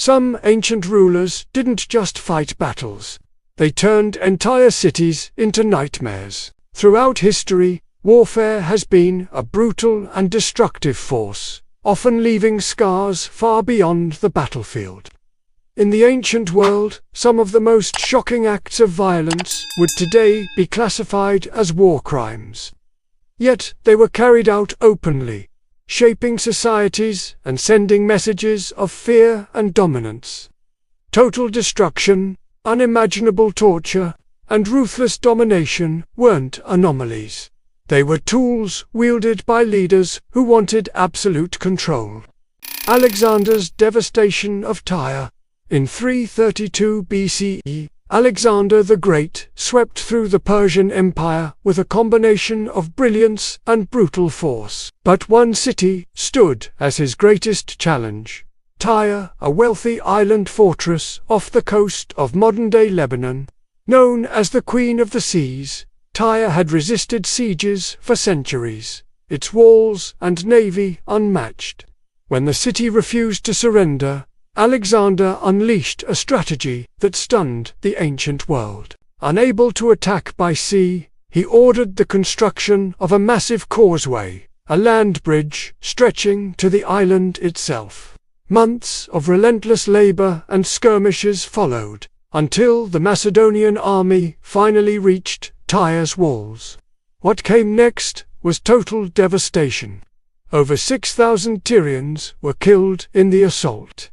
Some ancient rulers didn't just fight battles. They turned entire cities into nightmares. Throughout history, warfare has been a brutal and destructive force, often leaving scars far beyond the battlefield. In the ancient world, some of the most shocking acts of violence would today be classified as war crimes. Yet they were carried out openly, shaping societies and sending messages of fear and dominance. Total destruction, unimaginable torture, and ruthless domination weren't anomalies. They were tools wielded by leaders who wanted absolute control. Alexander's devastation of Tyre. In 332 BCE, Alexander the Great swept through the Persian Empire with a combination of brilliance and brutal force. But one city stood as his greatest challenge. Tyre, a wealthy island fortress off the coast of modern-day Lebanon. Known as the Queen of the Seas, Tyre had resisted sieges for centuries, its walls and navy unmatched. When the city refused to surrender, Alexander unleashed a strategy that stunned the ancient world. Unable to attack by sea, he ordered the construction of a massive causeway, a land bridge stretching to the island itself. Months of relentless labor and skirmishes followed, until the Macedonian army finally reached Tyre's walls. What came next was total devastation. Over 6,000 Tyrians were killed in the assault,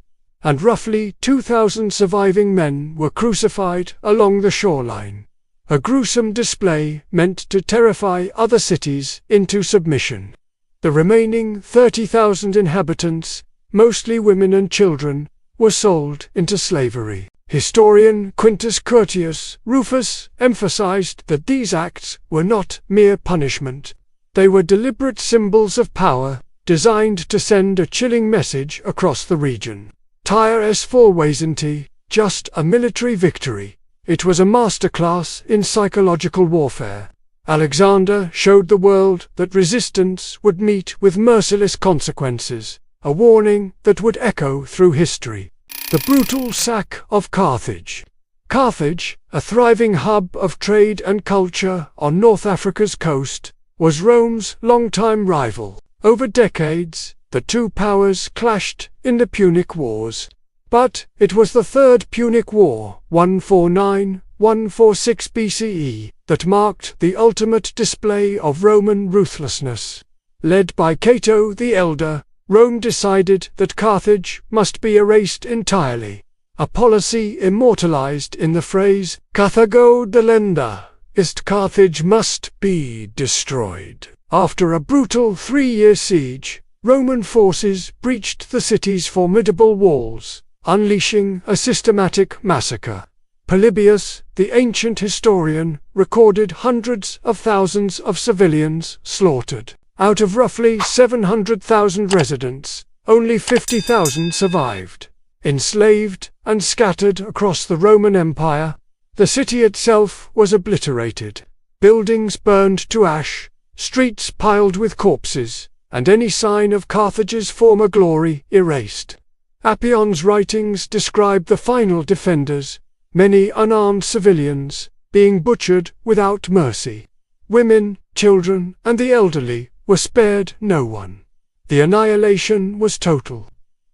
and roughly 2,000 surviving men were crucified along the shoreline. A gruesome display meant to terrify other cities into submission. The remaining 30,000 inhabitants, mostly women and children, were sold into slavery. Historian Quintus Curtius Rufus emphasized that these acts were not mere punishment. They were deliberate symbols of power, designed to send a chilling message across the region. Tyre's fall wasn't just a military victory. It was a masterclass in psychological warfare. Alexander showed the world that resistance would meet with merciless consequences, a warning that would echo through history. The brutal sack of Carthage. Carthage, a thriving hub of trade and culture on North Africa's coast, was Rome's longtime rival. Over decades, the two powers clashed in the Punic Wars. But it was the Third Punic War, 149–146 BCE, that marked the ultimate display of Roman ruthlessness. Led by Cato the Elder, Rome decided that Carthage must be erased entirely, a policy immortalized in the phrase "Carthago delenda est Carthage must be destroyed." After a brutal 3-year siege, Roman forces breached the city's formidable walls, unleashing a systematic massacre. Polybius, the ancient historian, recorded hundreds of thousands of civilians slaughtered. Out of roughly 700,000 residents, only 50,000 survived. Enslaved and scattered across the Roman Empire, the city itself was obliterated. Buildings burned to ash, streets piled with corpses, and any sign of Carthage's former glory erased. Appion's writings describe the final defenders, many unarmed civilians, being butchered without mercy. Women, children, and the elderly were spared no one. The annihilation was total.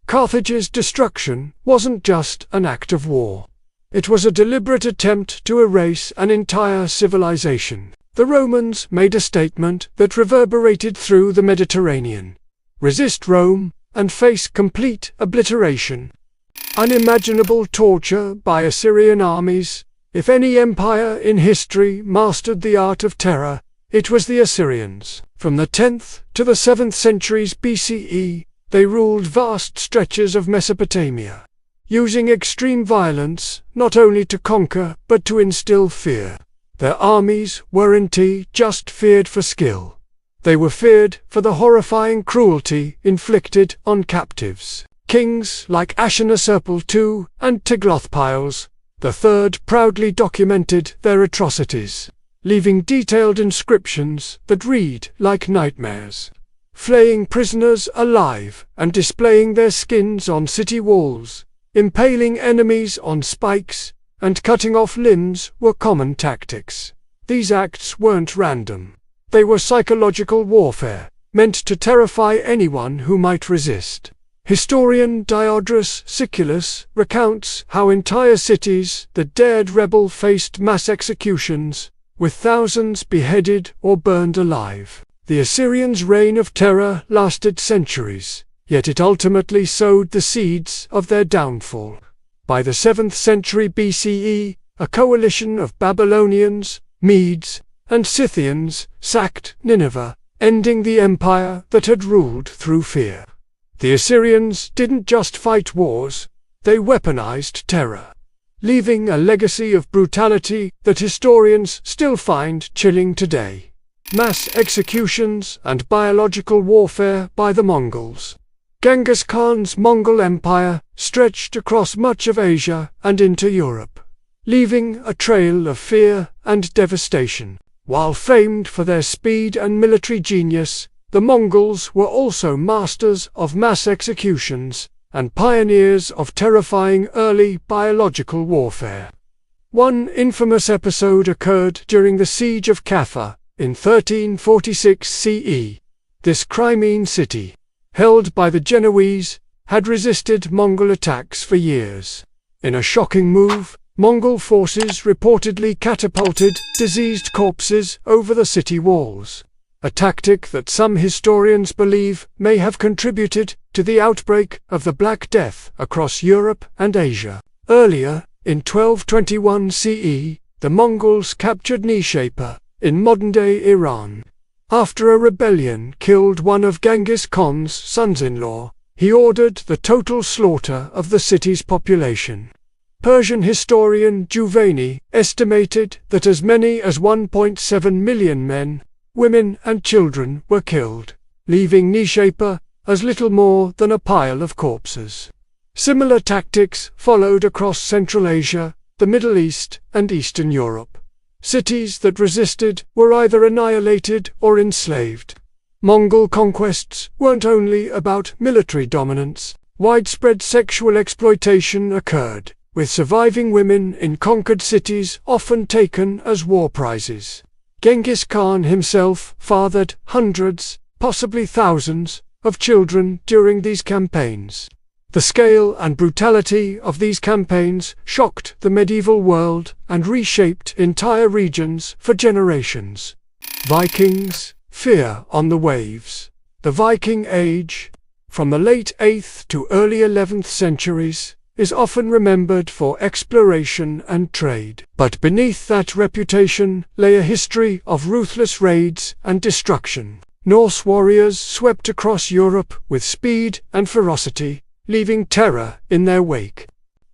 Carthage's destruction wasn't just an act of war. It was a deliberate attempt to erase an entire civilization. The Romans made a statement that reverberated through the Mediterranean. Resist Rome, and face complete obliteration. Unimaginable torture by Assyrian armies. If any empire in history mastered the art of terror, it was the Assyrians. From the 10th to the 7th centuries BCE, they ruled vast stretches of Mesopotamia, using extreme violence not only to conquer but to instill fear. Their armies weren't just feared for skill. They were feared for the horrifying cruelty inflicted on captives. Kings like Ashurnasirpal II and Tiglath-Pileser III proudly documented their atrocities, leaving detailed inscriptions that read like nightmares. Flaying prisoners alive and displaying their skins on city walls, Impaling enemies on spikes and cutting off limbs were common tactics. These acts weren't random. They were psychological warfare, meant to terrify anyone who might resist. Historian Diodorus Siculus recounts how entire cities that dared rebel faced mass executions, with thousands beheaded or burned alive. The Assyrians' reign of terror lasted centuries, yet it ultimately sowed the seeds of their downfall. By the 7th century BCE, a coalition of Babylonians, Medes, and Scythians sacked Nineveh, ending the empire that had ruled through fear. The Assyrians didn't just fight wars, they weaponized terror, leaving a legacy of brutality that historians still find chilling today. Mass executions and biological warfare by the Mongols. Genghis Khan's Mongol Empire stretched across much of Asia and into Europe, leaving a trail of fear and devastation. While famed for their speed and military genius, the Mongols were also masters of mass executions and pioneers of terrifying early biological warfare. One infamous episode occurred during the Siege of Kaffa in 1346 CE. This Crimean city, held by the Genoese, had resisted Mongol attacks for years. In a shocking move, Mongol forces reportedly catapulted diseased corpses over the city walls, a tactic that some historians believe may have contributed to the outbreak of the Black Death across Europe and Asia. Earlier, in 1221 CE, the Mongols captured Nishapur, in modern-day Iran. After a rebellion killed one of Genghis Khan's sons-in-law, he ordered the total slaughter of the city's population. Persian historian Juvayni estimated that as many as 1.7 million men, women and children were killed, leaving Nishapur as little more than a pile of corpses. Similar tactics followed across Central Asia, the Middle East, and Eastern Europe. Cities that resisted were either annihilated or enslaved. Mongol conquests weren't only about military dominance. Widespread sexual exploitation occurred, with surviving women in conquered cities often taken as war prizes. Genghis Khan himself fathered hundreds, possibly thousands, of children during these campaigns. The scale and brutality of these campaigns shocked the medieval world and reshaped entire regions for generations. Vikings, fear on the waves. The Viking Age, from the late 8th to early 11th centuries, is often remembered for exploration and trade. But beneath that reputation lay a history of ruthless raids and destruction. Norse warriors swept across Europe with speed and ferocity, leaving terror in their wake.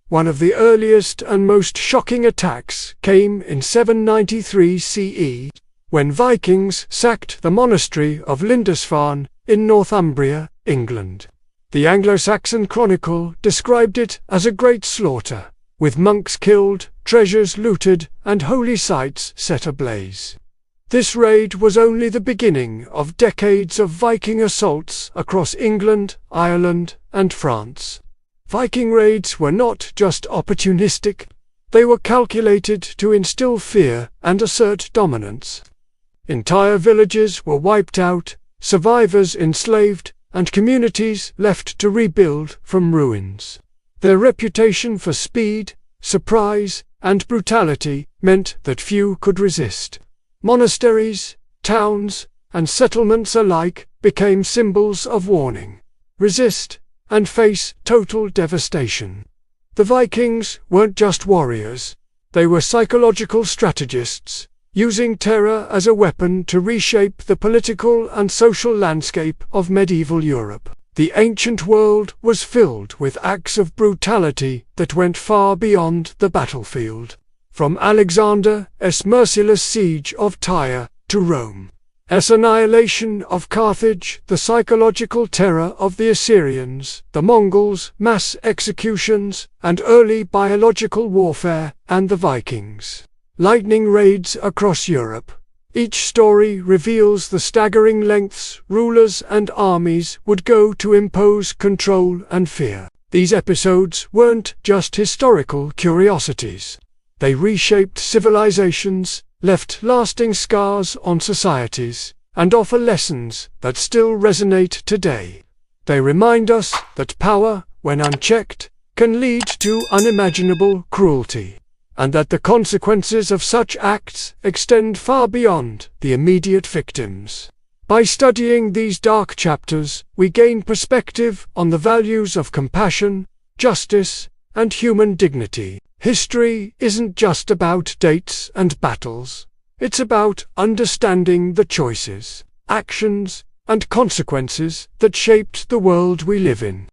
One of the earliest and most shocking attacks came in 793 CE, when Vikings sacked the monastery of Lindisfarne in Northumbria, England. The Anglo-Saxon Chronicle described it as a great slaughter, with monks killed, treasures looted, and holy sites set ablaze. This raid was only the beginning of decades of Viking assaults across England, Ireland, and France. Viking raids were not just opportunistic, they were calculated to instill fear and assert dominance. Entire villages were wiped out, survivors enslaved, and communities left to rebuild from ruins. Their reputation for speed, surprise, and brutality meant that few could resist. Monasteries, towns, and settlements alike became symbols of warning. Resist, and face total devastation. The Vikings weren't just warriors, they were psychological strategists, using terror as a weapon to reshape the political and social landscape of medieval Europe. The ancient world was filled with acts of brutality that went far beyond the battlefield. From Alexander's merciless siege of Tyre to Rome's annihilation of Carthage, the psychological terror of the Assyrians, the Mongols, mass executions, and early biological warfare, and the Vikings. Lightning raids across Europe. Each story reveals the staggering lengths rulers and armies would go to impose control and fear. These episodes weren't just historical curiosities. They reshaped civilizations, left lasting scars on societies, and offer lessons that still resonate today. They remind us that power, when unchecked, can lead to unimaginable cruelty, and that the consequences of such acts extend far beyond the immediate victims. By studying these dark chapters, we gain perspective on the values of compassion, justice, and human dignity. History isn't just about dates and battles. It's about understanding the choices, actions, and consequences that shaped the world we live in.